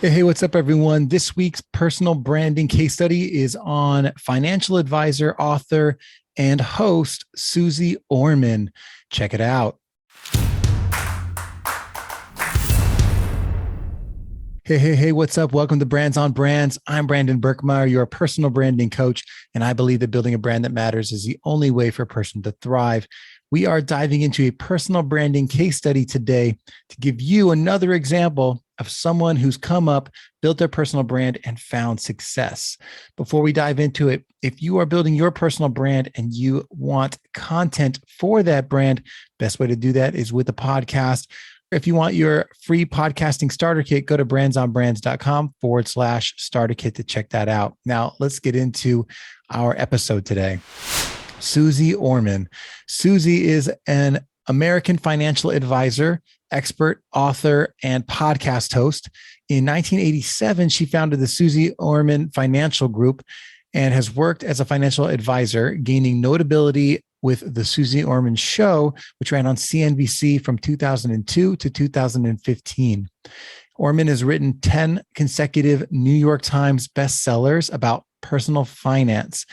Hey, what's up, everyone? This week's personal branding case study is on financial advisor, author, and host Suze Orman. Check it out. Hey, what's up? Welcome to Brands on Brands. I'm Brandon Birkmeyer, your personal branding coach, and I believe that building a brand that matters is the only way for a person to thrive. We are diving into a personal branding case study today to give you another example of someone who's come up, built their personal brand, and found success. Before we dive into it, if you are building your personal brand and you want content for that brand, best way to do that is with a podcast. If you want your free podcasting starter kit, go to brandsonbrands.com/starter kit to check that out. Now, let's get into our episode today. Suze Orman. Suze is an American financial advisor, expert, author, and podcast host. In 1987, she founded the Suze Orman Financial Group and has worked as a financial advisor, gaining notability with the Suze Orman Show, which ran on CNBC from 2002 to 2015. Orman has written 10 consecutive New York Times bestsellers about personal finance.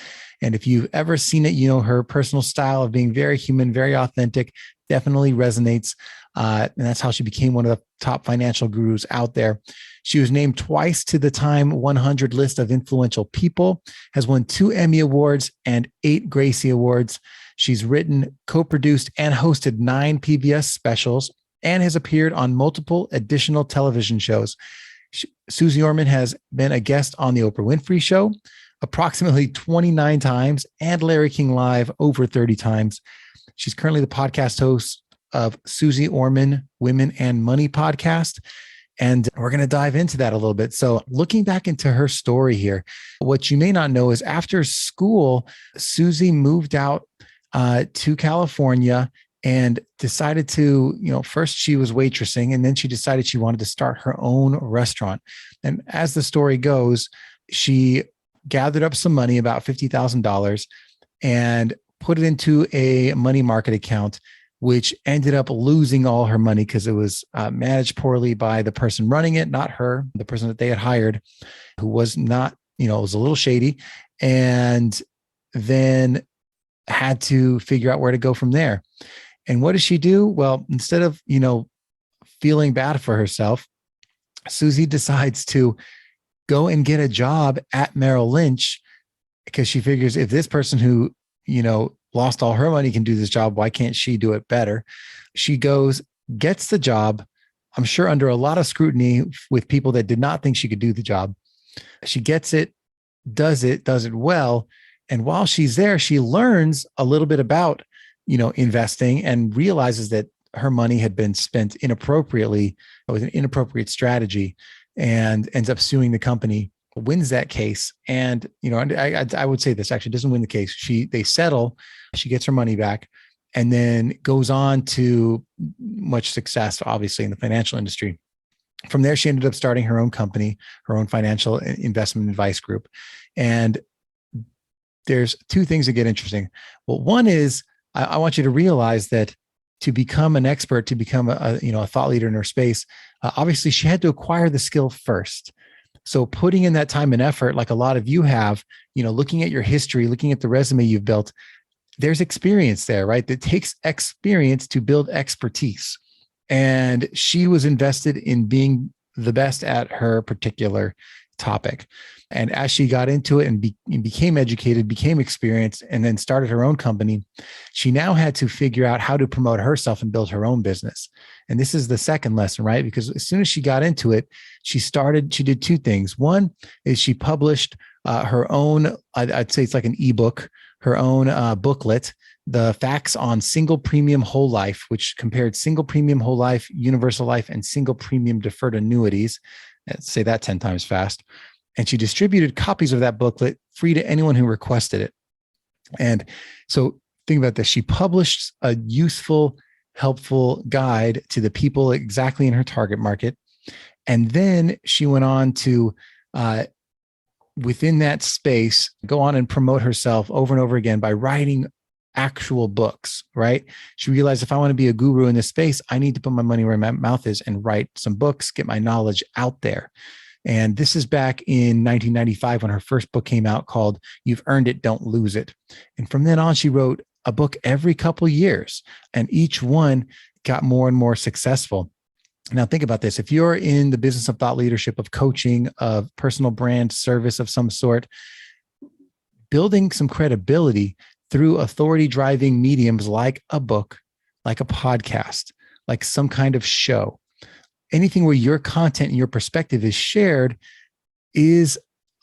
And if you've ever seen it, you know her personal style of being very human, very authentic, definitely resonates. And that's how she became one of the top financial gurus out there. She was named twice to the Time 100 list of influential people, has won 2 Emmy Awards and 8 Gracie Awards. She's written, co-produced, and hosted 9 PBS specials and has appeared on multiple additional television shows. Suze Orman has been a guest on The Oprah Winfrey Show approximately 29 times and Larry King Live over 30 times. She's currently the podcast host of Suze Orman Women and Money podcast. And we're going to dive into that a little bit. So looking back into her story here, what you may not know is after school, Suze moved out to California and decided to, first she was waitressing and then she decided she wanted to start her own restaurant. And as the story goes, she gathered up some money, about $50,000, and put it into a money market account, which ended up losing all her money because it was managed poorly by the person running it, not her, the person that they had hired, who was not, was a little shady, and then had to figure out where to go from there. And what does she do? Well, instead of, feeling bad for herself, Suze decides to go and get a job at Merrill Lynch because she figures if this person who, lost all her money can do this job, why can't she do it better? She goes, gets the job, I'm sure under a lot of scrutiny with people that did not think she could do the job. She gets it, does it well. And while she's there, she learns a little bit about, investing and realizes that her money had been spent inappropriately with an inappropriate strategy and ends up suing the company, wins that case. And, I would say this actually doesn't win the case. They settle, she gets her money back and then goes on to much success, obviously, in the financial industry. From there, she ended up starting her own company, her own financial investment advice group. And there's 2 things that get interesting. Well, one is I want you to realize that to become an expert, to become a thought leader in her space, obviously she had to acquire the skill first. So putting in that time and effort, like a lot of you have, looking at your history, looking at the resume you've built, there's experience there, right? It takes experience to build expertise. And she was invested in being the best at her particular topic. And as she got into it and became educated, became experienced, and then started her own company, she now had to figure out how to promote herself and build her own business. And this is the second lesson, right? Because as soon as she got into it, she did 2 things. One is she published her own, I'd say it's like an ebook, her own booklet, The Facts on Single Premium Whole Life, which compared single premium whole life, universal life, and single premium deferred annuities. Let's say that 10 times fast. And she distributed copies of that booklet free to anyone who requested it. And so think about this. She published a useful, helpful guide to the people exactly in her target market. And then she went on to, within that space, go on and promote herself over and over again by writing actual books, right? She realized if I want to be a guru in this space, I need to put my money where my mouth is and write some books, get my knowledge out there. And this is back in 1995 when her first book came out called You've Earned It, Don't Lose It. And from then on, she wrote a book every couple of years, and each one got more and more successful. Now, think about this. If you're in the business of thought leadership, of coaching, of personal brand service of some sort, building some credibility through authority driving mediums like a book, like a podcast, like some kind of show, anything where your content and your perspective is shared is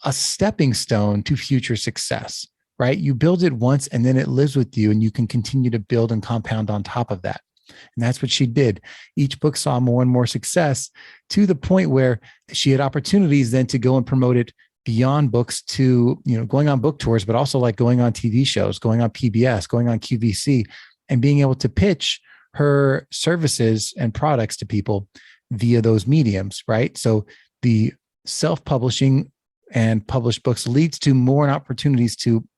a stepping stone to future success, right? You build it once and then it lives with you, and you can continue to build and compound on top of that. And that's what she did. Each book saw more and more success, to the point where she had opportunities then to go and promote it beyond books to, going on book tours, but also like going on TV shows, going on PBS, going on QVC, and being able to pitch her services and products to people via those mediums, right? So the self-publishing and published books leads to more opportunities to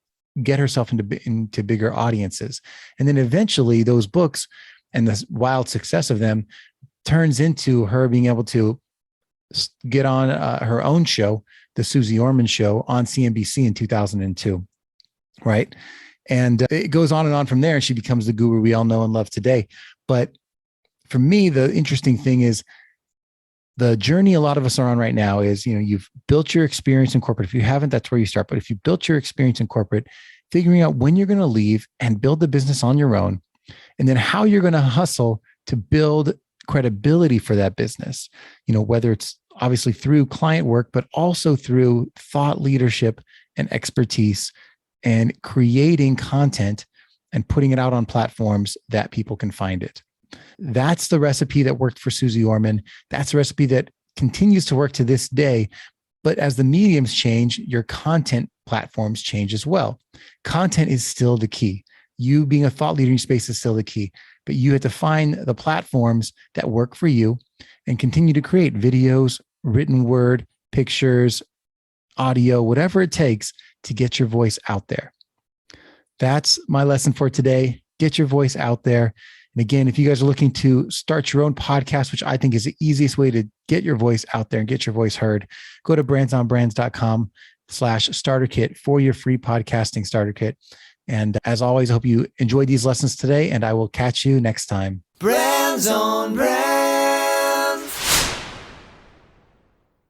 get herself into bigger audiences. And then eventually those books and the wild success of them turns into her being able to get on her own show, the Suze Orman Show, on CNBC in 2002, right? And it goes on and on from there, and she becomes the guru we all know and love today. But for me, the interesting thing is the journey a lot of us are on right now is, you've built your experience in corporate. If you haven't, that's where you start. But if you built your experience in corporate, figuring out when you're going to leave and build the business on your own, and then how you're going to hustle to build credibility for that business, whether it's obviously through client work, but also through thought leadership and expertise and creating content and putting it out on platforms that people can find it. That's the recipe that worked for Suze Orman. That's the recipe that continues to work to this day. But as the mediums change, your content platforms change as well. Content is still the key. You being a thought leader in your space is still the key, but you have to find the platforms that work for you and continue to create videos, written word, pictures, audio, whatever it takes to get your voice out there. That's my lesson for today. Get your voice out there. And again, if you guys are looking to start your own podcast, which I think is the easiest way to get your voice out there and get your voice heard, go to brandsonbrands.com/starter kit for your free podcasting starter kit. And as always, I hope you enjoyed these lessons today, and I will catch you next time. Brands on Brands.